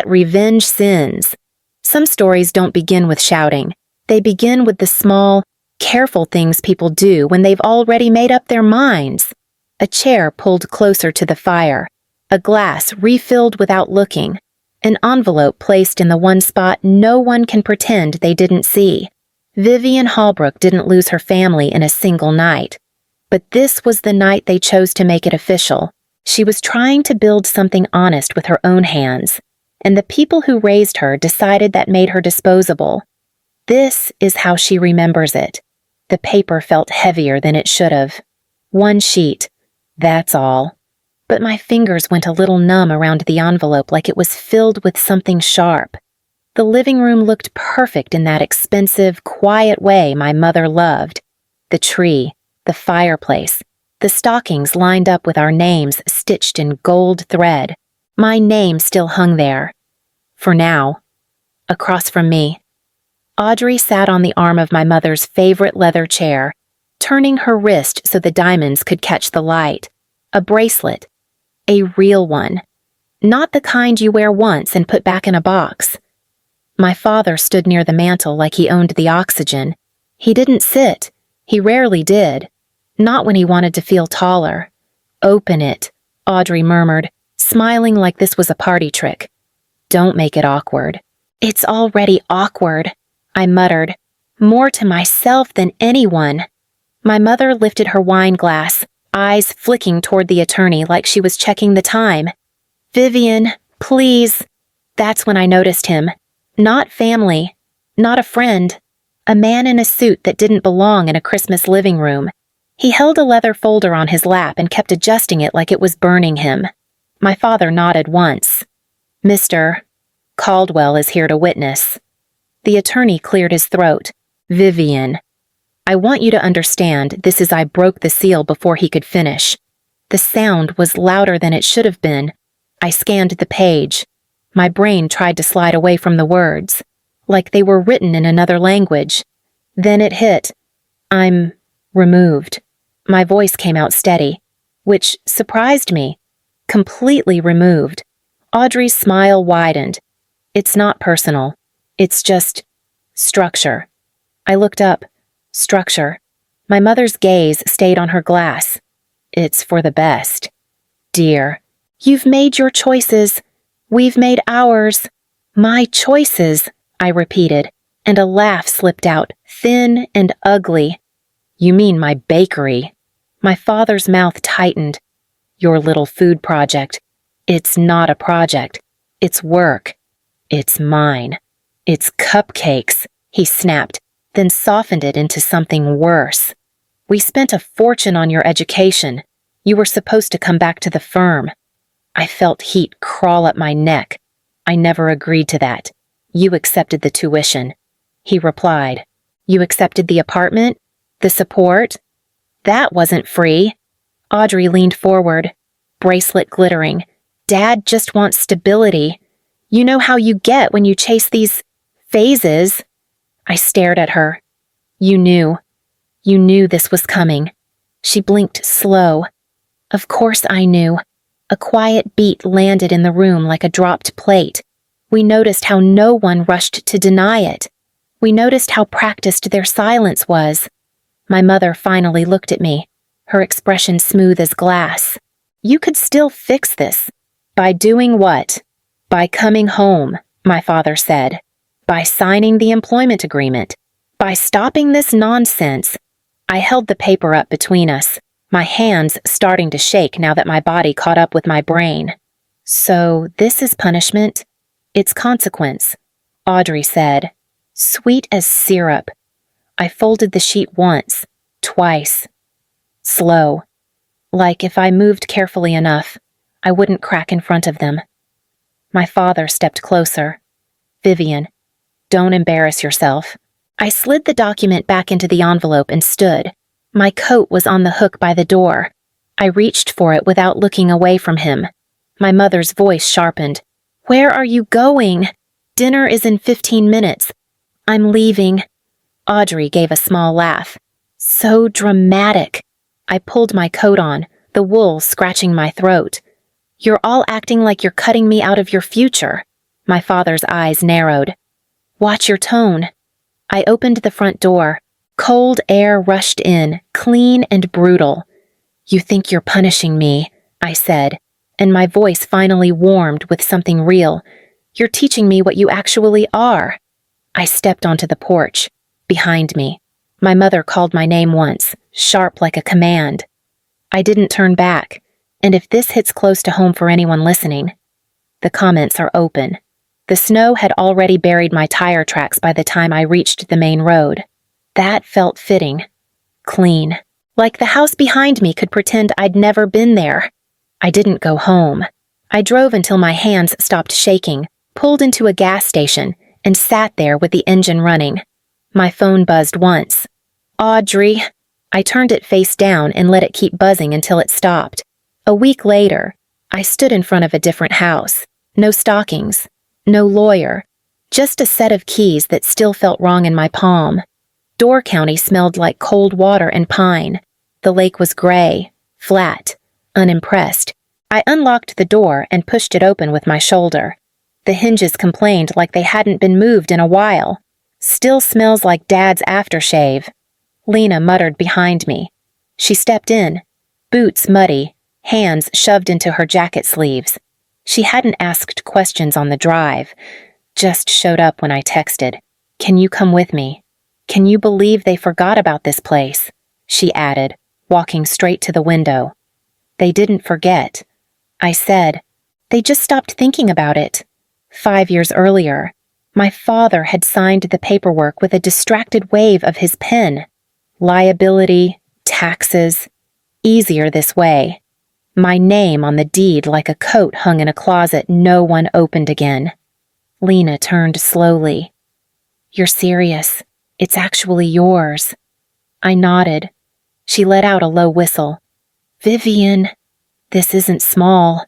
that revenge sins. Some stories don't begin with shouting. They begin with the small, careful things people do when they've already made up their minds. A chair pulled closer to the fire, a glass refilled without looking, an envelope placed in the one spot no one can pretend they didn't see. Vivian Halbrook didn't lose her family in a single night. But this was the night they chose to make it official. She was trying to build something honest with her own hands, and the people who raised her decided that made her disposable. This is how she remembers it. The paper felt heavier than it should have. One sheet, that's all. But my fingers went a little numb around the envelope like it was filled with something sharp. The living room looked perfect in that expensive, quiet way my mother loved. The tree, the fireplace, the stockings lined up with our names stitched in gold thread. My name still hung there. For now. Across from me. Audrey sat on the arm of my mother's favorite leather chair, turning her wrist so the diamonds could catch the light. A bracelet. A real one. Not the kind you wear once and put back in a box. My father stood near the mantel like he owned the oxygen. He didn't sit. He rarely did. Not when he wanted to feel taller. Open it, Audrey murmured, smiling like this was a party trick. Don't make it awkward. It's already awkward, I muttered, more to myself than anyone. My mother lifted her wine glass, eyes flicking toward the attorney like she was checking the time. Vivian, please. That's when I noticed him. Not family, not a friend. A man in a suit that didn't belong in a Christmas living room. He held a leather folder on his lap and kept adjusting it like it was burning him. My father nodded once. Mr. Caldwell is here to witness. The attorney cleared his throat. Vivian. I want you to understand this is I broke the seal before he could finish. The sound was louder than it should have been. I scanned the page. My brain tried to slide away from the words, like they were written in another language. Then it hit. I'm removed. My voice came out steady, which surprised me. Completely removed. Audrey's smile widened. It's not personal. It's just structure. I looked up. Structure. My mother's gaze stayed on her glass. It's for the best. Dear, you've made your choices. We've made ours. My choices, I repeated, and a laugh slipped out, thin and ugly. You mean my bakery? My father's mouth tightened. Your little food project. It's not a project. It's work. It's mine. It's cupcakes, he snapped, then softened it into something worse. We spent a fortune on your education. You were supposed to come back to the firm. I felt heat crawl up my neck. I never agreed to that. You accepted the tuition. He replied. You accepted the apartment? The support? That wasn't free. Audrey leaned forward, bracelet glittering. Dad just wants stability. You know how you get when you chase these phases. I stared at her. You knew. You knew this was coming. She blinked slow. Of course I knew. A quiet beat landed in the room like a dropped plate. We noticed how no one rushed to deny it. We noticed how practiced their silence was. My mother finally looked at me, her expression smooth as glass. You could still fix this. By doing what? By coming home, my father said. By signing the employment agreement. By stopping this nonsense. I held the paper up between us, my hands starting to shake now that my body caught up with my brain. So this is punishment? It's consequence, Audrey said. Sweet as syrup. I folded the sheet once, twice. Slow. Like if I moved carefully enough, I wouldn't crack in front of them. My father stepped closer. Vivian, don't embarrass yourself. I slid the document back into the envelope and stood. My coat was on the hook by the door. I reached for it without looking away from him. My mother's voice sharpened. Where are you going? Dinner is in 15 minutes. I'm leaving. Audrey gave a small laugh. So dramatic. I pulled my coat on, the wool scratching my throat. You're all acting like you're cutting me out of your future. My father's eyes narrowed. Watch your tone. I opened the front door. Cold air rushed in, clean and brutal. You think you're punishing me, I said, and my voice finally warmed with something real. You're teaching me what you actually are. I stepped onto the porch. Behind me, my mother called my name once, sharp like a command. I didn't turn back, and if this hits close to home for anyone listening, the comments are open. The snow had already buried my tire tracks by the time I reached the main road. That felt fitting. Clean. Like the house behind me could pretend I'd never been there. I didn't go home. I drove until my hands stopped shaking, pulled into a gas station, and sat there with the engine running. My phone buzzed once. Audrey. I turned it face down and let it keep buzzing until it stopped. A week later, I stood in front of a different house. No stockings. No lawyer. Just a set of keys that still felt wrong in my palm. Door County smelled like cold water and pine. The lake was gray, flat, unimpressed. I unlocked the door and pushed it open with my shoulder. The hinges complained like they hadn't been moved in a while. Still smells like Dad's aftershave. Lena muttered behind me. She stepped in, boots muddy, hands shoved into her jacket sleeves. She hadn't asked questions on the drive, just showed up when I texted. Can you come with me? Can you believe they forgot about this place? She added, walking straight to the window. They didn't forget. I said, they just stopped thinking about it. 5 years earlier, my father had signed the paperwork with a distracted wave of his pen. Liability, taxes, easier this way. My name on the deed like a coat hung in a closet no one opened again. Lena turned slowly. You're serious. It's actually yours. I nodded. She let out a low whistle. Vivian, this isn't small.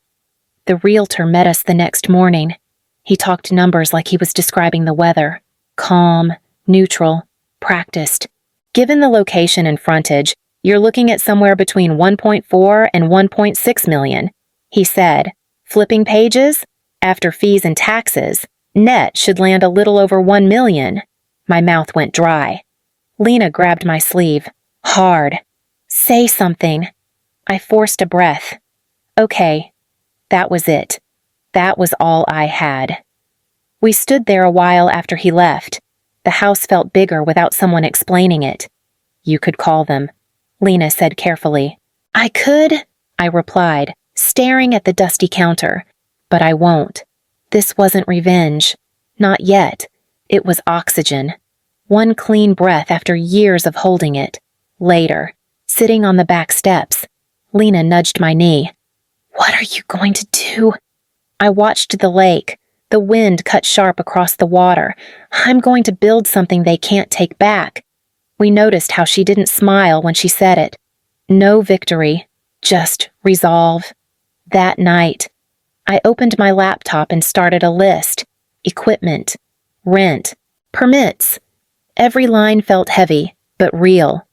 The realtor met us the next morning. He talked numbers like he was describing the weather. Calm, neutral, practiced. Given the location and frontage, you're looking at somewhere between 1.4 and 1.6 million, he said. Flipping pages? After fees and taxes, net should land a little over 1 million. My mouth went dry. Lena grabbed my sleeve. Hard. Say something. I forced a breath. Okay. That was it. That was all I had. We stood there a while after he left. The house felt bigger without someone explaining it. You could call them, Lena said carefully. I could, I replied, staring at the dusty counter. But I won't. This wasn't revenge. Not yet. It was oxygen. One clean breath after years of holding it. Later, sitting on the back steps, Lena nudged my knee. What are you going to do? I watched the lake. The wind cut sharp across the water. I'm going to build something they can't take back. We noticed how she didn't smile when she said it. No victory, just resolve. That night, I opened my laptop and started a list. Equipment, rent, permits. Every line felt heavy, but real.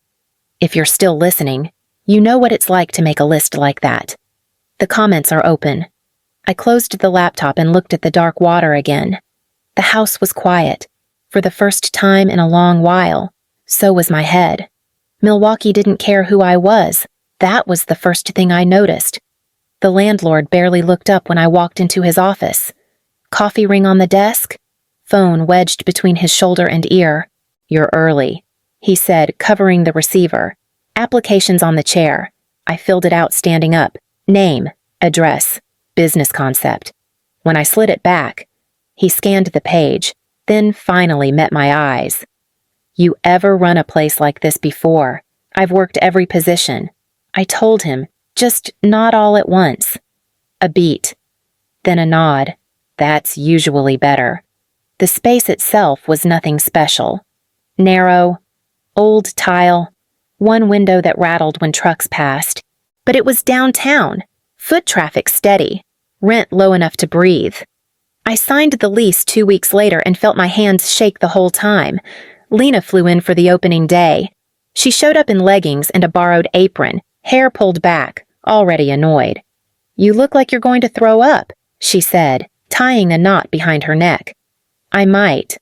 If you're still listening, you know what it's like to make a list like that. The comments are open. I closed the laptop and looked at the dark water again. The house was quiet. For the first time in a long while, so was my head. Milwaukee didn't care who I was. That was the first thing I noticed. The landlord barely looked up when I walked into his office. Coffee ring on the desk, phone wedged between his shoulder and ear. You're early, he said, covering the receiver. Applications on the chair. I filled it out standing up. Name, address, business concept. When I slid it back, he scanned the page, then finally met my eyes. You ever run a place like this before? I've worked every position. I told him, just not all at once. A beat, then a nod. That's usually better. The space itself was nothing special. Narrow, old tile, one window that rattled when trucks passed. But it was downtown, foot traffic steady, rent low enough to breathe. I signed the lease 2 weeks later and felt my hands shake the whole time. Lena flew in for the opening day. She showed up in leggings and a borrowed apron, hair pulled back, already annoyed. You look like you're going to throw up, she said, tying a knot behind her neck. I might.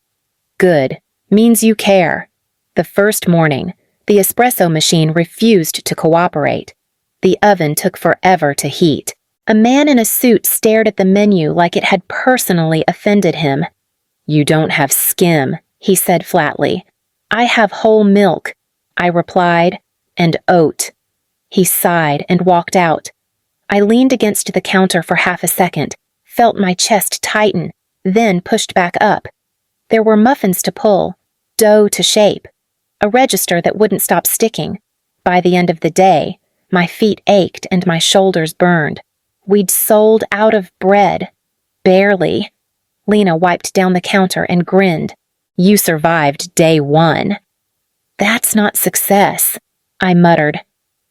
Good. Means you care. The first morning, the espresso machine refused to cooperate. The oven took forever to heat. A man in a suit stared at the menu like it had personally offended him. "You don't have skim," he said flatly. "I have whole milk," I replied, "and oat." He sighed and walked out. I leaned against the counter for half a second, felt my chest tighten, then pushed back up. There were muffins to pull, dough to shape, a register that wouldn't stop sticking. By the end of the day, my feet ached and my shoulders burned. We'd sold out of bread. Barely. Lena wiped down the counter and grinned. "You survived day one." "That's not success," I muttered.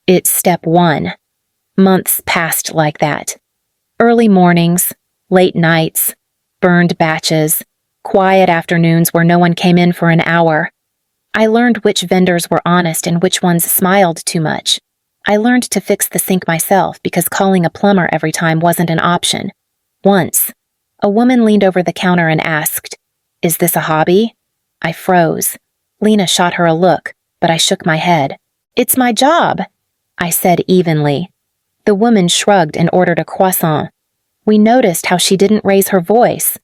"It's step one." Months passed like that. Early mornings, late nights, burned batches, quiet afternoons where no one came in for an hour. I learned which vendors were honest and which ones smiled too much. I learned to fix the sink myself because calling a plumber every time wasn't an option. Once, a woman leaned over the counter and asked, "Is this a hobby?" I froze. Lena shot her a look, but I shook my head. "It's my job," I said evenly. The woman shrugged and ordered a croissant. We noticed how she didn't raise her voice.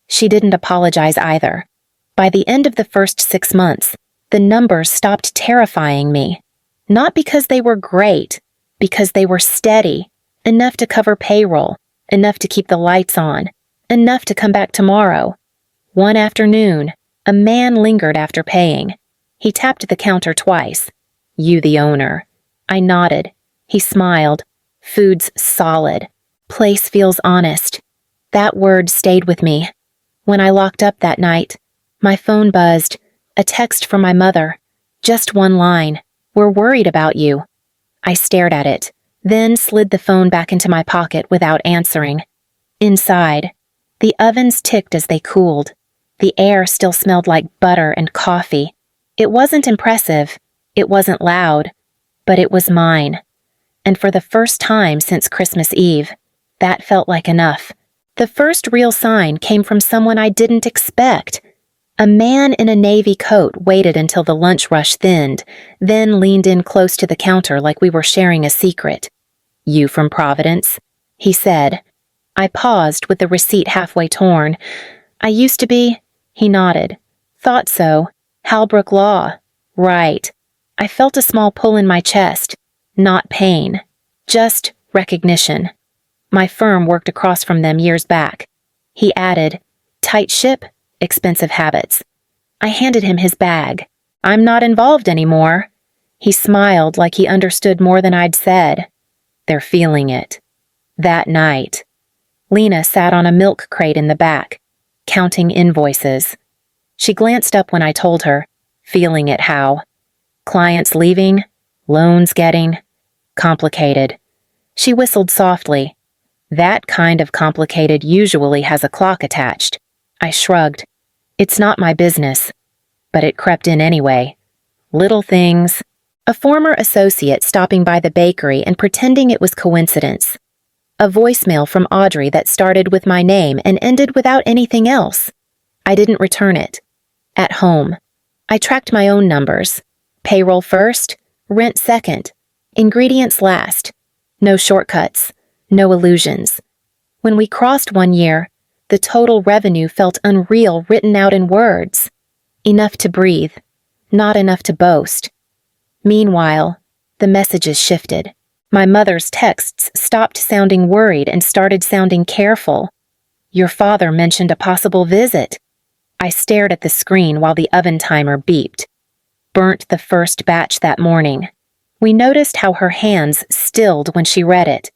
She didn't apologize either. By the end of the first 6 months, the numbers stopped terrifying me. Not because they were great, because they were steady, enough to cover payroll, enough to keep the lights on, enough to come back tomorrow. One afternoon, a man lingered after paying. He tapped the counter twice. "You the owner." I nodded. He smiled. "Food's solid. Place feels honest." That word stayed with me. When I locked up that night, my phone buzzed. A text from my mother. Just one line. "We're worried about you." I stared at it, then slid the phone back into my pocket without answering. Inside, the ovens ticked as they cooled. The air still smelled like butter and coffee. It wasn't impressive. It wasn't loud. But it was mine. And for the first time since Christmas Eve, that felt like enough. The first real sign came from someone I didn't expect. A man in a navy coat waited until the lunch rush thinned, then leaned in close to the counter like we were sharing a secret. "You from Providence?" he said. I paused with the receipt halfway torn. "I used to be," he nodded. "Thought so. Halbrook Law." "Right." I felt a small pull in my chest. Not pain. Just recognition. My firm worked across from them years back. He added, "Tight ship, expensive habits." I handed him his bag. "I'm not involved anymore." He smiled like he understood more than I'd said. "They're feeling it." That night, Lena sat on a milk crate in the back, counting invoices. She glanced up when I told her, "Feeling it how?" "Clients leaving, loans getting complicated." She whistled softly. "That kind of complicated usually has a clock attached." I shrugged. "It's not my business." But it crept in anyway. Little things. A former associate stopping by the bakery and pretending it was coincidence. A voicemail from Audrey that started with my name and ended without anything else. I didn't return it. At home, I tracked my own numbers. Payroll first, rent second, ingredients last. No shortcuts, no illusions. When we crossed 1 year, the total revenue felt unreal written out in words. Enough to breathe, not enough to boast. Meanwhile, the messages shifted. My mother's texts stopped sounding worried and started sounding careful. "Your father mentioned a possible visit." I stared at the screen while the oven timer beeped. Burnt the first batch that morning. We noticed how her hands stilled when she read it.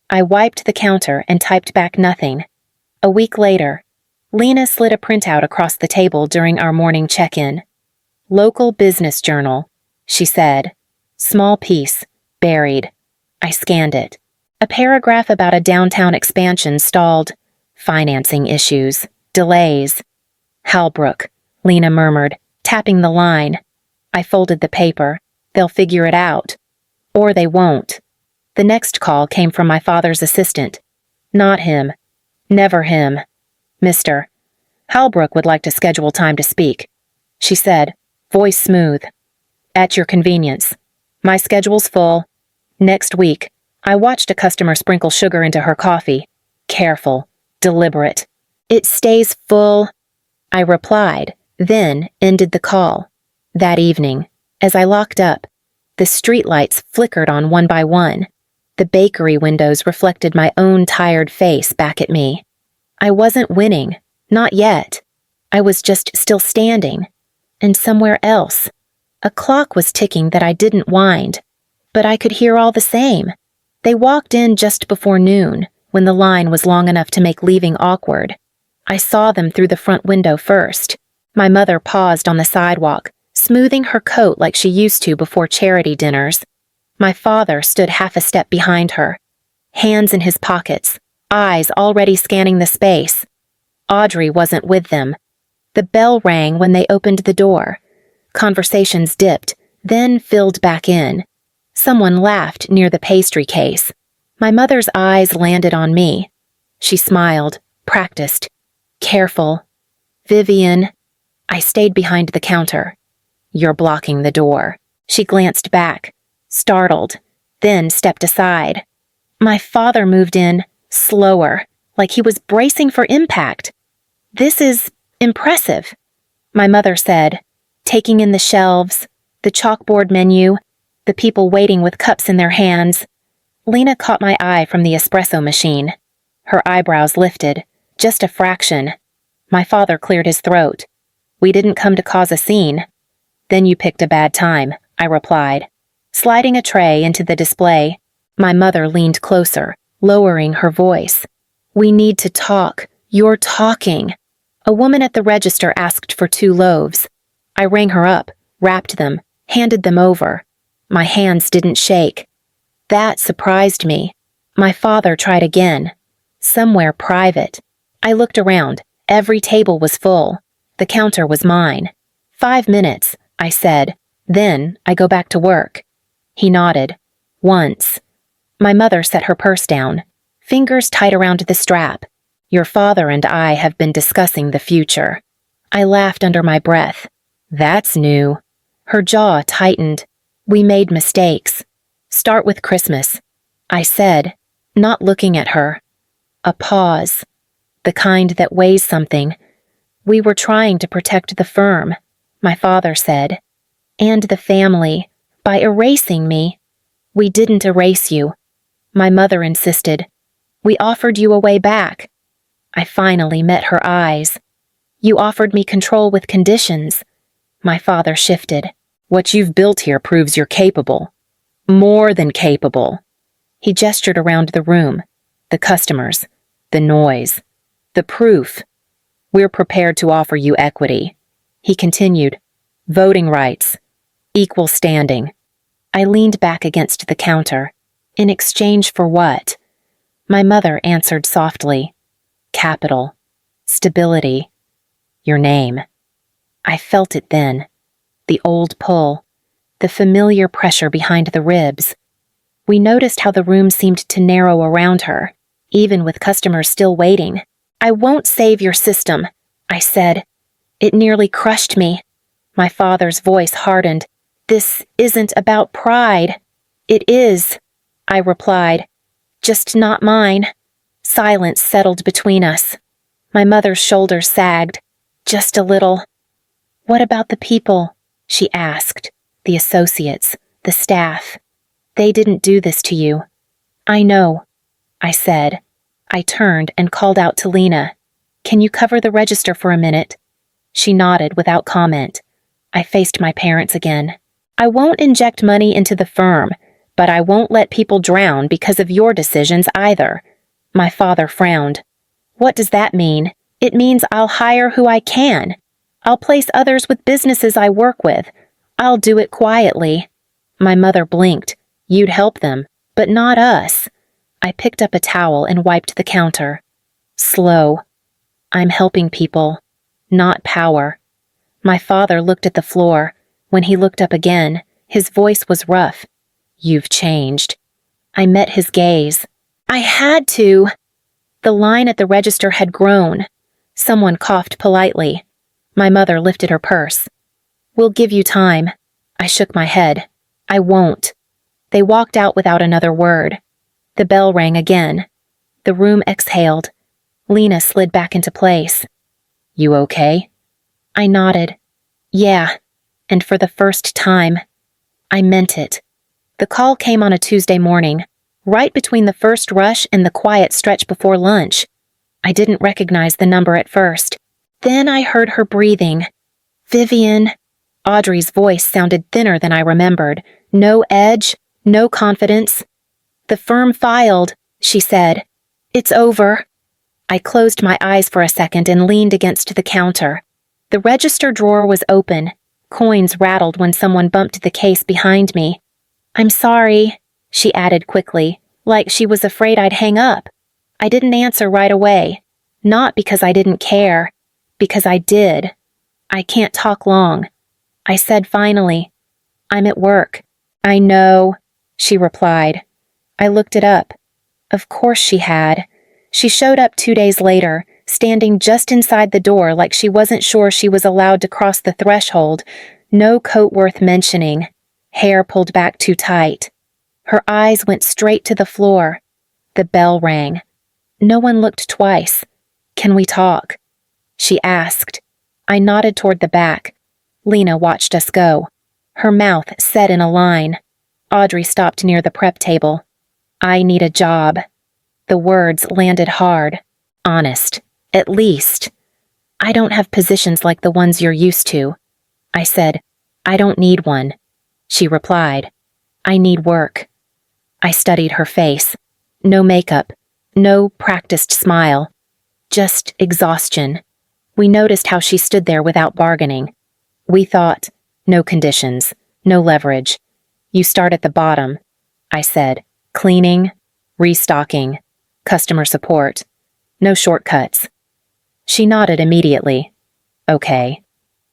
I wiped the counter and typed back nothing. A week later, Lena slid a printout across the table during our morning check-in. "Local Business Journal," she said. Small piece, buried. I scanned it. A paragraph about a downtown expansion stalled. Financing issues. Delays. "Halbrook," Lena murmured, tapping the line. I folded the paper. "They'll figure it out. Or they won't." The next call came from my father's assistant. "Not him. Never him." Mr. Halbrook would like to schedule time to speak, she said, voice smooth. At your convenience. My schedule's full. Next week. I watched a customer sprinkle sugar into her coffee. Careful. Deliberate. It stays full, I replied, then ended the call. That evening, as I locked up, the streetlights flickered on one by one. The bakery windows reflected my own tired face back at me. I wasn't winning. Not yet. I was just still standing. And somewhere else. A clock was ticking that I didn't wind. But I could hear all the same. They walked in just before noon, when the line was long enough to make leaving awkward. I saw them through the front window first. My mother paused on the sidewalk, smoothing her coat like she used to before charity dinners. My father stood half a step behind her, hands in his pockets, eyes already scanning the space. Audrey wasn't with them. The bell rang when they opened the door. Conversations dipped, then filled back in. Someone laughed near the pastry case. My mother's eyes landed on me. She smiled, practiced. Careful. Vivian. I stayed behind the counter. You're blocking the door. She glanced back, startled, then stepped aside. My father moved in, slower, like he was bracing for impact. This is impressive, my mother said, taking in the shelves, the chalkboard menu, the people waiting with cups in their hands. Lena caught my eye from the espresso machine. Her eyebrows lifted, just a fraction. My father cleared his throat. We didn't come to cause a scene. Then you picked a bad time, I replied. Sliding a tray into the display, my mother leaned closer, lowering her voice. We need to talk. You're talking. A woman at the register asked for 2 loaves. I rang her up, wrapped them, handed them over. My hands didn't shake. That surprised me. My father tried again. Somewhere private. I looked around. Every table was full. The counter was mine. 5 minutes, I said. Then I go back to work. He nodded. Once. My mother set her purse down, fingers tight around the strap. Your father and I have been discussing the future. I laughed under my breath. That's new. Her jaw tightened. We made mistakes. Start with Christmas, I said, not looking at her. A pause. The kind that weighs something. We were trying to protect the firm, my father said. And the family, by erasing me. We didn't erase you. My mother insisted. We offered you a way back. I finally met her eyes. You offered me control with conditions. My father shifted. What you've built here proves you're capable. More than capable. He gestured around the room. The customers. The noise. The proof. We're prepared to offer you equity. He continued. Voting rights. Equal standing. I leaned back against the counter. In exchange for what? My mother answered softly. Capital. Stability. Your name. I felt it then. The old pull. The familiar pressure behind the ribs. We noticed how the room seemed to narrow around her, even with customers still waiting. I won't save your system, I said. It nearly crushed me. My father's voice hardened. This isn't about pride. It is, I replied. Just not mine. Silence settled between us. My mother's shoulders sagged. Just a little. What about the people? She asked. The associates, the staff. They didn't do this to you. I know, I said. I turned and called out to Lena. Can you cover the register for a minute? She nodded without comment. I faced my parents again. I won't inject money into the firm, but I won't let people drown because of your decisions either. My father frowned. What does that mean? It means I'll hire who I can. I'll place others with businesses I work with. I'll do it quietly. My mother blinked. You'd help them, but not us. I picked up a towel and wiped the counter. Slow. I'm helping people, not power. My father looked at the floor. When he looked up again, his voice was rough. You've changed. I met his gaze. I had to. The line at the register had grown. Someone coughed politely. My mother lifted her purse. "We'll give you time." I shook my head. "I won't." They walked out without another word. The bell rang again. The room exhaled. Lena slid back into place. "You okay?" I nodded. "Yeah." And for the first time, I meant it. The call came on a Tuesday morning, right between the first rush and the quiet stretch before lunch. I didn't recognize the number at first. Then I heard her breathing. "Vivian." Audrey's voice sounded thinner than I remembered. No edge, no confidence. "The firm filed," she said. "It's over." I closed my eyes for a second and leaned against the counter. The register drawer was open. Coins rattled when someone bumped the case behind me. "I'm sorry," she added quickly, like she was afraid I'd hang up. I didn't answer right away. Not because I didn't care, because I did. "I can't talk long," I said finally. "I'm at work." "I know," she replied. I looked it up. Of course she had. She showed up 2 days later, standing just inside the door like she wasn't sure she was allowed to cross the threshold. No coat worth mentioning. Hair pulled back too tight. Her eyes went straight to the floor. The bell rang. No one looked twice. "Can we talk?" she asked. I nodded toward the back. Lena watched us go. Her mouth set in a line. Audrey stopped near the prep table. "I need a job." The words landed hard. Honest. At least. "I don't have positions like the ones you're used to." I said, "I don't need one." She replied, "I need work." I studied her face. No makeup. No practiced smile. Just exhaustion. We noticed how she stood there without bargaining. We thought, no conditions, no leverage. "You start at the bottom," I said. "Cleaning, restocking, customer support. No shortcuts." She nodded immediately. "Okay."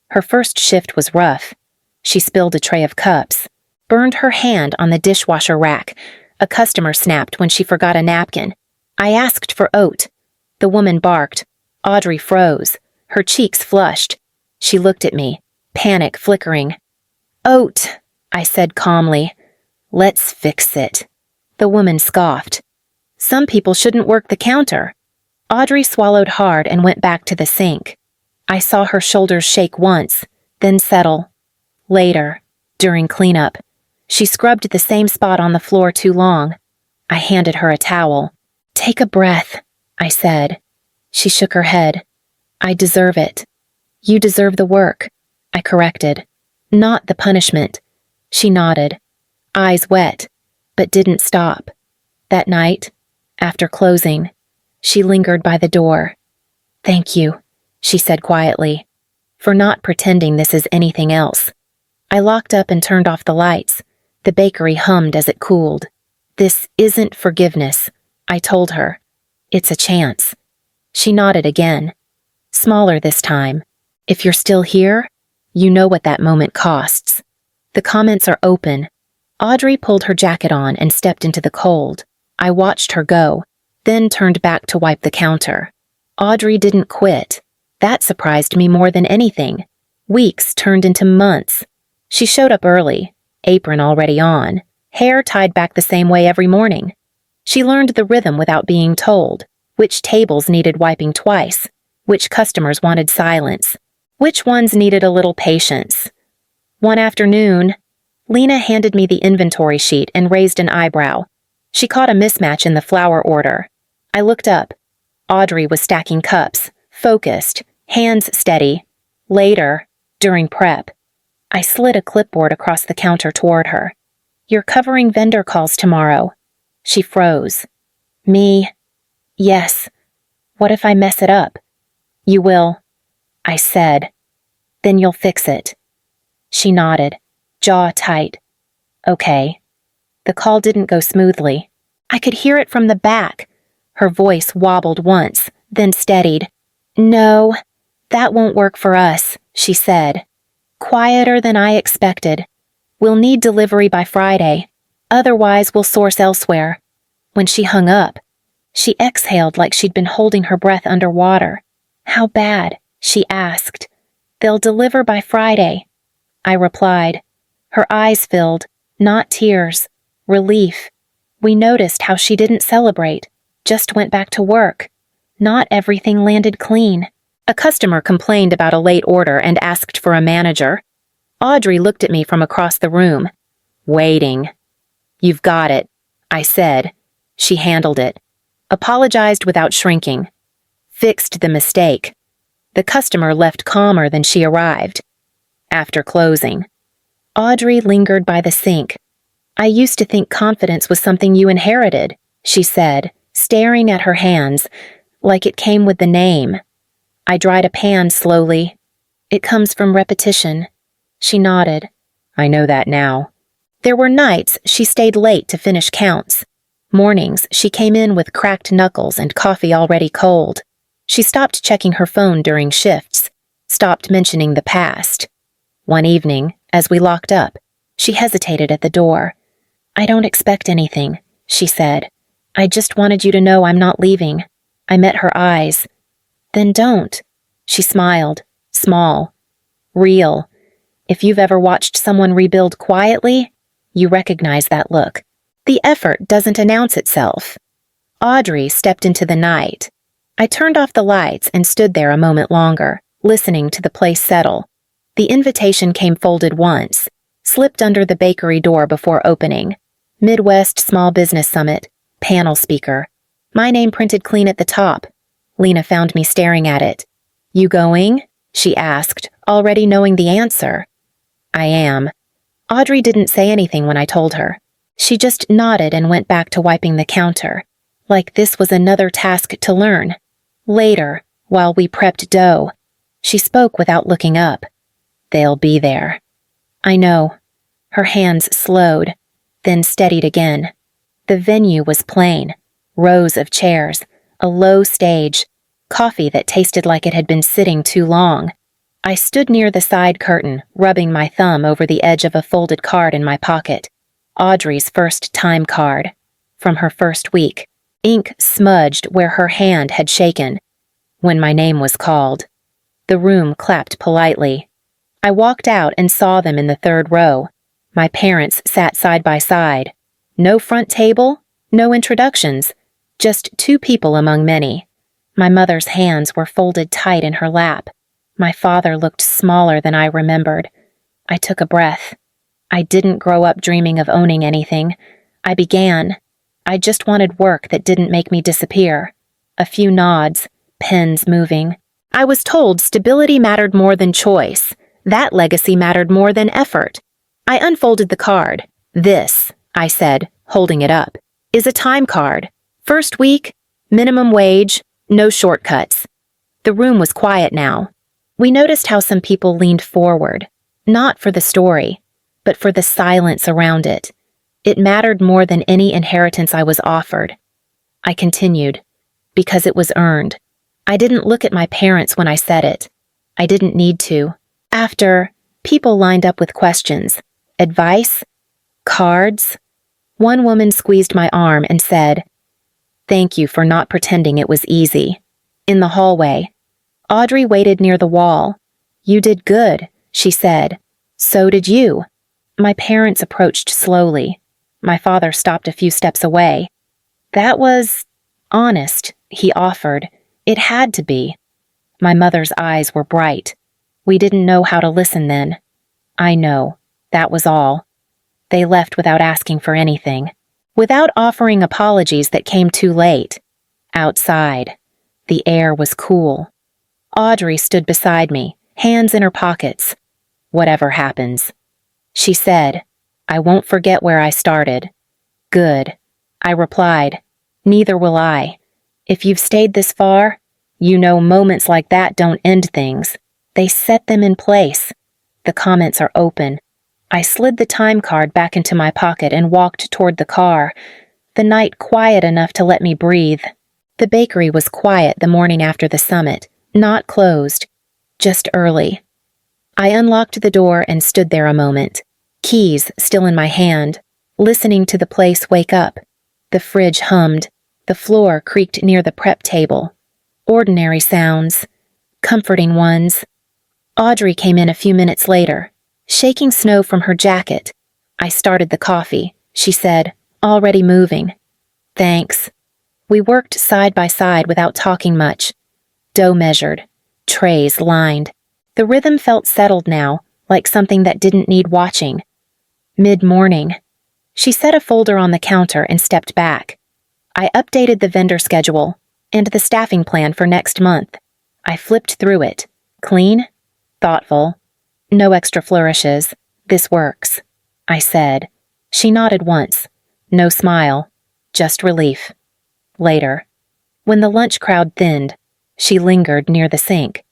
Her first shift was rough. She spilled a tray of cups, burned her hand on the dishwasher rack. A customer snapped when she forgot a napkin. I asked for oat. The woman barked. Audrey froze. Her cheeks flushed. She looked at me, panic flickering. "Oat," I said calmly. "Let's fix it." The woman scoffed. "Some people shouldn't work the counter." Audrey swallowed hard and went back to the sink. I saw her shoulders shake once, then settle. Later, during cleanup, she scrubbed the same spot on the floor too long. I handed her a towel. "Take a breath," I said. She shook her head. "I deserve it." "You deserve the work," I corrected. "Not the punishment." She nodded, eyes wet, but didn't stop. That night, after closing, she lingered by the door. "Thank you," she said quietly, "for not pretending this is anything else." I locked up and turned off the lights. The bakery hummed as it cooled. "This isn't forgiveness," I told her. "It's a chance." She nodded again. Smaller this time. "If you're still here, you know what that moment costs." The comments are open. Audrey pulled her jacket on and stepped into the cold. I watched her go, then turned back to wipe the counter. Audrey didn't quit. That surprised me more than anything. Weeks turned into months. She showed up early, apron already on, hair tied back the same way every morning. She learned the rhythm without being told, which tables needed wiping twice, which customers wanted silence, which ones needed a little patience. One afternoon, Lena handed me the inventory sheet and raised an eyebrow. She caught a mismatch in the flour order. I looked up. Audrey was stacking cups, focused, hands steady. Later, during prep, I slid a clipboard across the counter toward her. "You're covering vendor calls tomorrow." She froze. "Me?" "Yes. What if I mess it up?" "You will," I said. "Then you'll fix it." She nodded, jaw tight. "Okay." The call didn't go smoothly. I could hear it from the back. Her voice wobbled once, then steadied. "No, that won't work for us," she said. "Quieter than I expected. We'll need delivery by Friday. Otherwise, we'll source elsewhere." When she hung up, she exhaled like she'd been holding her breath underwater. "How bad?" she asked. "They'll deliver by Friday," I replied. Her eyes filled, not tears, relief. We noticed how she didn't celebrate, just went back to work. Not everything landed clean. A customer complained about a late order and asked for a manager. Audrey looked at me from across the room. "Waiting." "You've got it," I said. She handled it. Apologized without shrinking. Fixed the mistake. The customer left calmer than she arrived. After closing, Audrey lingered by the sink. "I used to think confidence was something you inherited," she said, staring at her hands, like it came with the name. I dried a pan slowly. "It comes from repetition." She nodded. "I know that now." There were nights she stayed late to finish counts. Mornings she came in with cracked knuckles and coffee already cold. She stopped checking her phone during shifts, stopped mentioning the past. One evening, as we locked up, she hesitated at the door. "I don't expect anything," she said. "I just wanted you to know I'm not leaving." I met her eyes. "Then don't." She smiled, small, real. If you've ever watched someone rebuild quietly, you recognize that look. The effort doesn't announce itself. Audrey stepped into the night. I turned off the lights and stood there a moment longer, listening to the place settle. The invitation came folded once, slipped under the bakery door before opening. Midwest Small Business Summit, panel speaker. My name printed clean at the top. Lena found me staring at it. "You going?" she asked, already knowing the answer. "I am." Audrey didn't say anything when I told her. She just nodded and went back to wiping the counter, like this was another task to learn. Later, while we prepped dough, she spoke without looking up. "They'll be there." "I know." Her hands slowed, then steadied again. The venue was plain. Rows of chairs, a low stage, coffee that tasted like it had been sitting too long. I stood near the side curtain, rubbing my thumb over the edge of a folded card in my pocket. Audrey's first time card. From her first week. Ink smudged where her hand had shaken. When my name was called. The room clapped politely. I walked out and saw them in the third row. My parents sat side by side. No front table, no introductions. Just two people among many. My mother's hands were folded tight in her lap. My father looked smaller than I remembered. I took a breath. I didn't grow up dreaming of owning anything. I began. I just wanted work that didn't make me disappear. A few nods, pens moving. I was told stability mattered more than choice. That legacy mattered more than effort. I unfolded the card. "This," I said, holding it up, "is a time card. First week, minimum wage, no shortcuts." The room was quiet now. We noticed how some people leaned forward, not for the story, but for the silence around it. It mattered more than any inheritance I was offered. I continued, because it was earned. I didn't look at my parents when I said it. I didn't need to. After, people lined up with questions. Advice? Cards? One woman squeezed my arm and said, "Thank you for not pretending it was easy." In the hallway, Audrey waited near the wall. "You did good," she said. "So did you." My parents approached slowly. My father stopped a few steps away. "That was honest," he offered. "It had to be." My mother's eyes were bright. We didn't know how to listen then. I know. That was all. They left without asking for anything. Without offering apologies that came too late. Outside, the air was cool. Audrey stood beside me, hands in her pockets. "Whatever happens," she said, "I won't forget where I started." "Good," I replied. "Neither will I. If you've stayed this far, you know moments like that don't end things. They set them in place. The comments are open. I slid the time card back into my pocket and walked toward the car, the night quiet enough to let me breathe. The bakery was quiet the morning after the summit, not closed, just early. I unlocked the door and stood there a moment, keys still in my hand, listening to the place wake up. The fridge hummed. The floor creaked near the prep table. Ordinary sounds. comforting ones. Audrey came in a few minutes later, shaking snow from her jacket. I started the coffee, she said, already moving. Thanks. We worked side by side without talking much. Dough measured, trays lined. The rhythm felt settled now, like something that didn't need watching. Mid-morning. She set a folder on the counter and stepped back. I updated the vendor schedule and the staffing plan for next month. I flipped through it. Clean? Thoughtful. No extra flourishes. This works, I said. She nodded once. No smile. Just relief. Later. When the lunch crowd thinned, she lingered near the sink.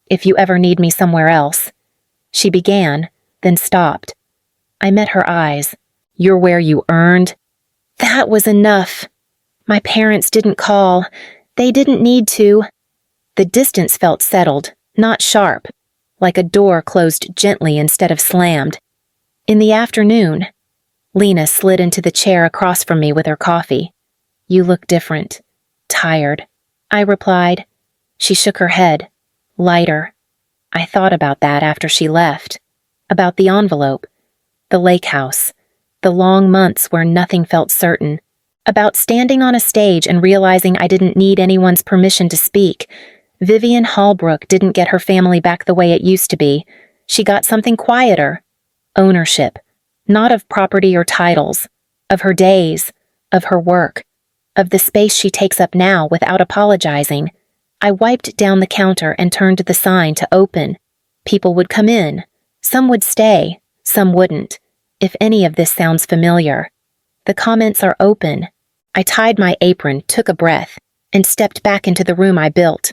If you ever need me somewhere else. She began, then stopped. I met her eyes. You're where you earned? That was enough. My parents didn't call. They didn't need to. The distance felt settled, not sharp, like a door closed gently instead of slammed. In the afternoon, Lena slid into the chair across from me with her coffee. You look different. Tired. I replied. She shook her head. Lighter. I thought about that after she left. About the envelope. The lake house. The long months where nothing felt certain. About standing on a stage and realizing I didn't need anyone's permission to speak. Vivian Halbrook didn't get her family back the way it used to be. She got something quieter. Ownership. Not of property or titles. Of her days. Of her work. Of the space she takes up now without apologizing. I wiped down the counter and turned the sign to open. People would come in. Some would stay. Some wouldn't. If any of this sounds familiar. The comments are open. I tied my apron, took a breath, and stepped back into the room I built.